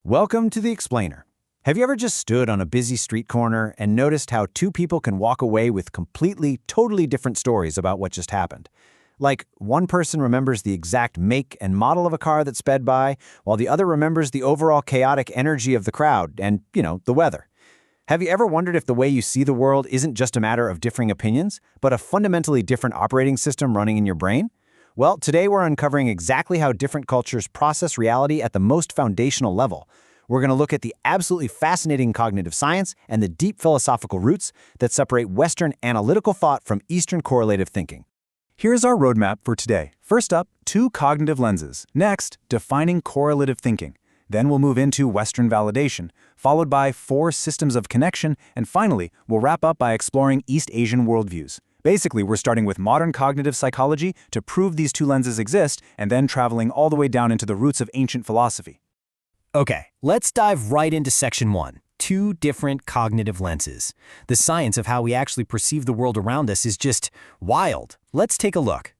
Welcome to The Explainer. Have you ever just stood on a busy street corner and noticed how two people can walk away with totally different stories about what just happened? Like, one person remembers the exact make and model of a car that sped by, while the other remembers the overall chaotic energy of the crowd and, the weather. Have you ever wondered if the way you see the world isn't just a matter of differing opinions, but a fundamentally different operating system running in your brain? Well, today we're uncovering exactly how different cultures process reality at the most foundational level. We're going to look at the absolutely fascinating cognitive science and the deep philosophical roots that separate Western analytical thought from Eastern correlative thinking. Here's our roadmap for today. First up, two cognitive lenses. Next, defining correlative thinking. Then we'll move into Western validation, followed by 4 systems of connection, and finally, we'll wrap up by exploring East Asian worldviews. Basically, we're starting with modern cognitive psychology to prove these two lenses exist, and then traveling all the way down into the roots of ancient philosophy. Okay, let's dive right into Section 1. Two different cognitive lenses. The science of how we actually perceive the world around us is just wild. Let's take a look.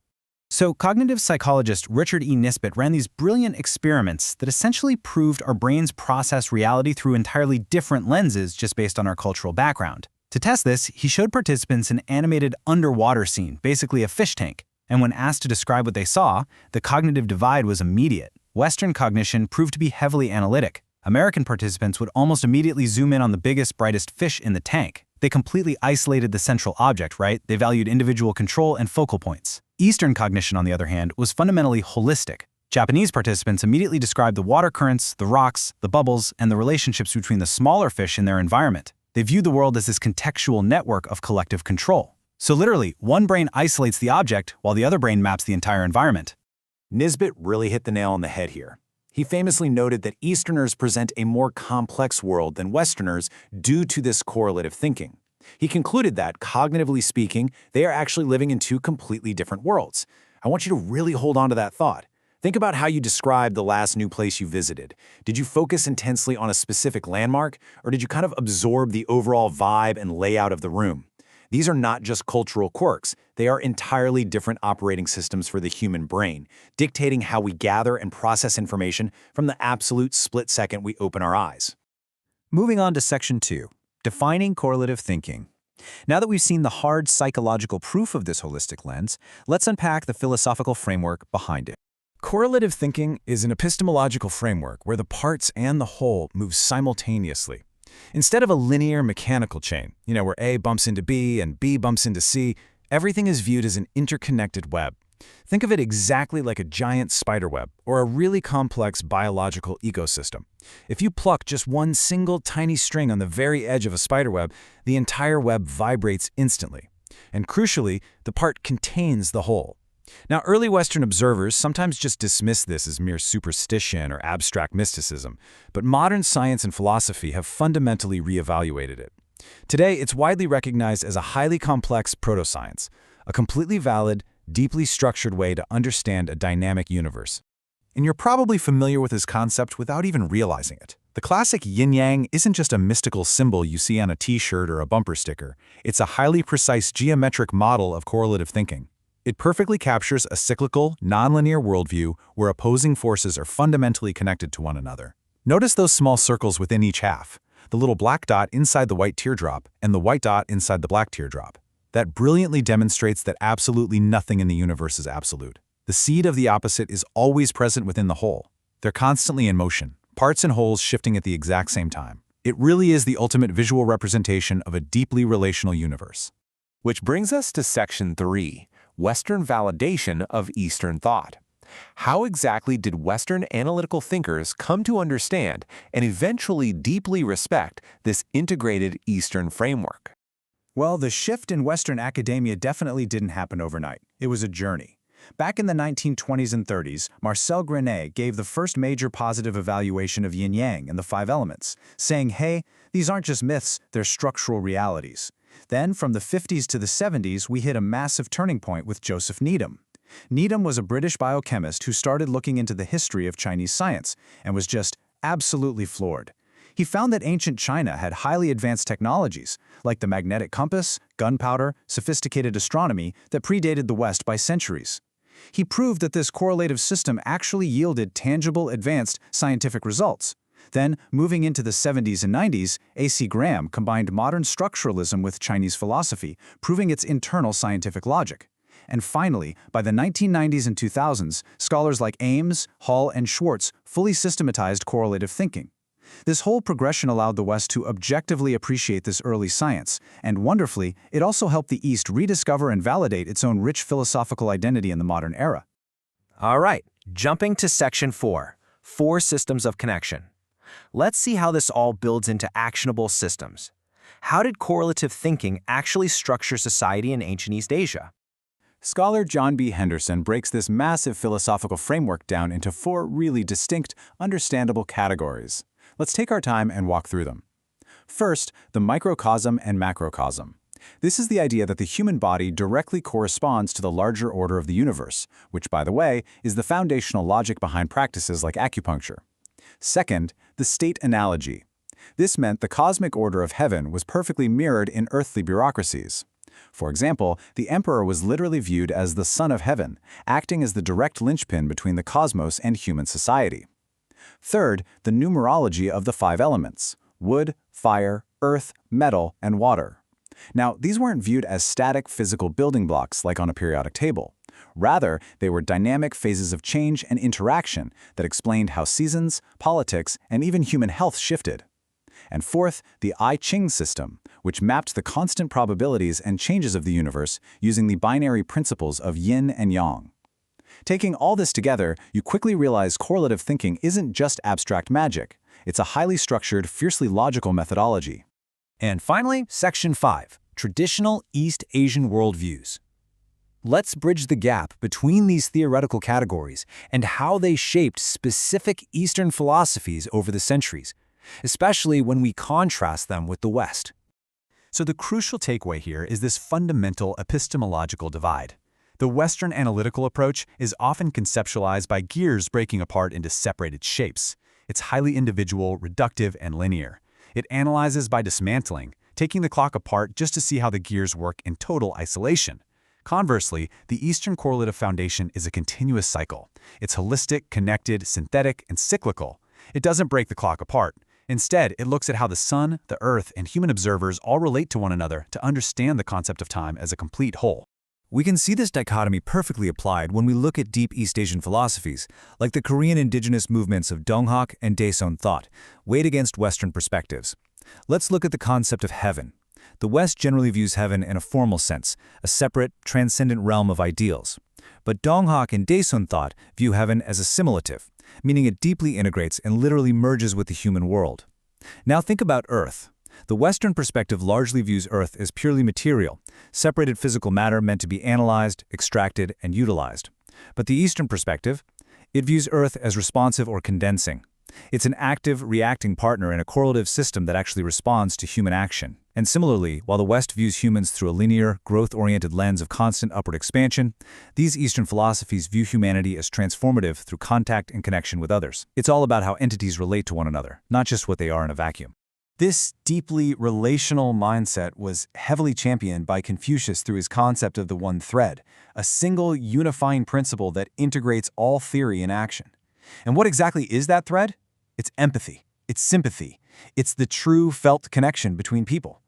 So, cognitive psychologist Richard E. Nisbett ran these brilliant experiments that essentially proved our brains process reality through entirely different lenses just based on our cultural background. To test this, he showed participants an animated underwater scene, basically a fish tank. And when asked to describe what they saw, the cognitive divide was immediate. Western cognition proved to be heavily analytic. American participants would almost immediately zoom in on the biggest, brightest fish in the tank. They completely isolated the central object, right? They valued individual control and focal points. Eastern cognition, on the other hand, was fundamentally holistic. Japanese participants immediately described the water currents, the rocks, the bubbles, and the relationships between the smaller fish in their environment. They viewed the world as this contextual network of collective control. So literally, one brain isolates the object while the other brain maps the entire environment. Nisbett really hit the nail on the head here. He famously noted that Easterners present a more complex world than Westerners due to this correlative thinking. He concluded that, cognitively speaking, they are actually living in two completely different worlds. I want you to really hold on to that thought. Think about how you described the last new place you visited. Did you focus intensely on a specific landmark, or did you kind of absorb the overall vibe and layout of the room? These are not just cultural quirks. They are entirely different operating systems for the human brain, dictating how we gather and process information from the absolute split second we open our eyes. Moving on to Section 2, defining correlative thinking. Now that we've seen the hard psychological proof of this holistic lens, let's unpack the philosophical framework behind it. Correlative thinking is an epistemological framework where the parts and the whole move simultaneously. Instead of a linear mechanical chain, where A bumps into B and B bumps into C, everything is viewed as an interconnected web. Think of it exactly like a giant spider web or a really complex biological ecosystem. If you pluck just one single tiny string on the very edge of a spider web, the entire web vibrates instantly. And crucially, the part contains the whole. Now, early Western observers sometimes just dismiss this as mere superstition or abstract mysticism, but modern science and philosophy have fundamentally reevaluated it. Today, it's widely recognized as a highly complex proto-science, a completely valid, deeply structured way to understand a dynamic universe. And you're probably familiar with this concept without even realizing it. The classic yin-yang isn't just a mystical symbol you see on a t-shirt or a bumper sticker. It's a highly precise geometric model of correlative thinking. It perfectly captures a cyclical, nonlinear worldview where opposing forces are fundamentally connected to one another. Notice those small circles within each half, the little black dot inside the white teardrop and the white dot inside the black teardrop. That brilliantly demonstrates that absolutely nothing in the universe is absolute. The seed of the opposite is always present within the whole. They're constantly in motion, parts and wholes shifting at the exact same time. It really is the ultimate visual representation of a deeply relational universe. Which brings us to Section 3. Western validation of Eastern thought. How exactly did Western analytical thinkers come to understand and eventually deeply respect this integrated Eastern framework? Well, the shift in Western academia definitely didn't happen overnight. It was a journey. Back in the 1920s and 30s, Marcel Grenet gave the first major positive evaluation of yin-yang and the 5 elements, saying, hey, these aren't just myths, they're structural realities. Then, from the 50s to the 70s, we hit a massive turning point with Joseph Needham. Needham was a British biochemist who started looking into the history of Chinese science and was just absolutely floored. He found that ancient China had highly advanced technologies, like the magnetic compass, gunpowder, sophisticated astronomy that predated the West by centuries. He proved that this correlative system actually yielded tangible, advanced scientific results. Then, moving into the 70s and 90s, A.C. Graham combined modern structuralism with Chinese philosophy, proving its internal scientific logic. And finally, by the 1990s and 2000s, scholars like Ames, Hall, and Schwartz fully systematized correlative thinking. This whole progression allowed the West to objectively appreciate this early science, and wonderfully, it also helped the East rediscover and validate its own rich philosophical identity in the modern era. All right, jumping to Section 4, 4 systems of connection. Let's see how this all builds into actionable systems. How did correlative thinking actually structure society in ancient East Asia? Scholar John B. Henderson breaks this massive philosophical framework down into 4 really distinct, understandable categories. Let's take our time and walk through them. First, the microcosm and macrocosm. This is the idea that the human body directly corresponds to the larger order of the universe, which, by the way, is the foundational logic behind practices like acupuncture. Second, the state analogy. This meant the cosmic order of heaven was perfectly mirrored in earthly bureaucracies. For example, the emperor was literally viewed as the son of heaven, acting as the direct linchpin between the cosmos and human society. Third, the numerology of the 5 elements: wood, fire, earth, metal, and water. Now, these weren't viewed as static physical building blocks like on a periodic table. Rather, they were dynamic phases of change and interaction that explained how seasons, politics, and even human health shifted. And fourth, the I Ching system, which mapped the constant probabilities and changes of the universe using the binary principles of yin and yang. Taking all this together, you quickly realize correlative thinking isn't just abstract magic. It's a highly structured, fiercely logical methodology. And finally, Section 5, traditional East Asian worldviews. Let's bridge the gap between these theoretical categories and how they shaped specific Eastern philosophies over the centuries, especially when we contrast them with the West. So the crucial takeaway here is this fundamental epistemological divide. The Western analytical approach is often conceptualized by gears breaking apart into separated shapes. It's highly individual, reductive, and linear. It analyzes by dismantling, taking the clock apart just to see how the gears work in total isolation. Conversely, the Eastern correlative foundation is a continuous cycle. It's holistic, connected, synthetic, and cyclical. It doesn't break the clock apart. Instead, it looks at how the sun, the earth, and human observers all relate to one another to understand the concept of time as a complete whole. We can see this dichotomy perfectly applied when we look at deep East Asian philosophies, like the Korean indigenous movements of Donghak and Daeseon thought, weighed against Western perspectives. Let's look at the concept of heaven. The West generally views heaven in a formal sense, a separate, transcendent realm of ideals. But Donghak and Daeseon thought view heaven as a simulative, meaning it deeply integrates and literally merges with the human world. Now think about Earth. The Western perspective largely views Earth as purely material, separated physical matter meant to be analyzed, extracted, and utilized. But the Eastern perspective, it views Earth as responsive or condensing. It's an active, reacting partner in a correlative system that actually responds to human action. And similarly, while the West views humans through a linear, growth-oriented lens of constant upward expansion, these Eastern philosophies view humanity as transformative through contact and connection with others. It's all about how entities relate to one another, not just what they are in a vacuum. This deeply relational mindset was heavily championed by Confucius through his concept of the one thread, a single unifying principle that integrates all theory and action. And what exactly is that thread? It's empathy. It's sympathy. It's the true felt connection between people.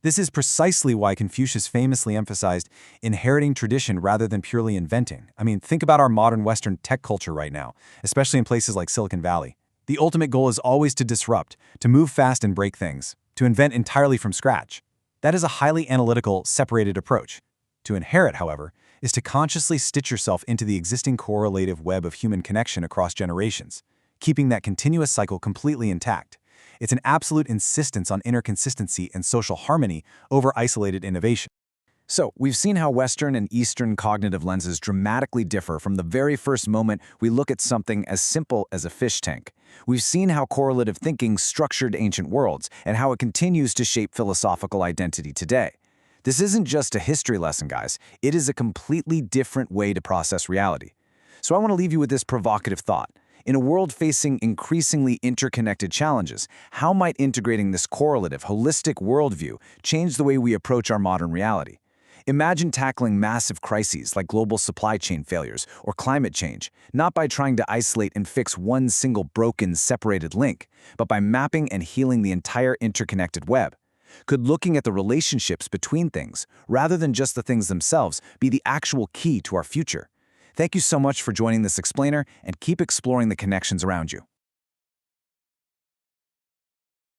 This is precisely why Confucius famously emphasized inheriting tradition rather than purely inventing. I mean, think about our modern Western tech culture right now, especially in places like Silicon Valley. The ultimate goal is always to disrupt, to move fast and break things, to invent entirely from scratch. That is a highly analytical, separated approach. To inherit, however, is to consciously stitch yourself into the existing correlative web of human connection across generations, keeping that continuous cycle completely intact. It's an absolute insistence on inner consistency and social harmony over isolated innovation. So, we've seen how Western and Eastern cognitive lenses dramatically differ from the very first moment we look at something as simple as a fish tank. We've seen how correlative thinking structured ancient worlds and how it continues to shape philosophical identity today. This isn't just a history lesson, guys. It is a completely different way to process reality. So I want to leave you with this provocative thought. In a world facing increasingly interconnected challenges, how might integrating this correlative, holistic worldview change the way we approach our modern reality? Imagine tackling massive crises like global supply chain failures or climate change, not by trying to isolate and fix one single broken, separated link, but by mapping and healing the entire interconnected web. Could looking at the relationships between things, rather than just the things themselves, be the actual key to our future? Thank you so much for joining this explainer, and keep exploring the connections around you.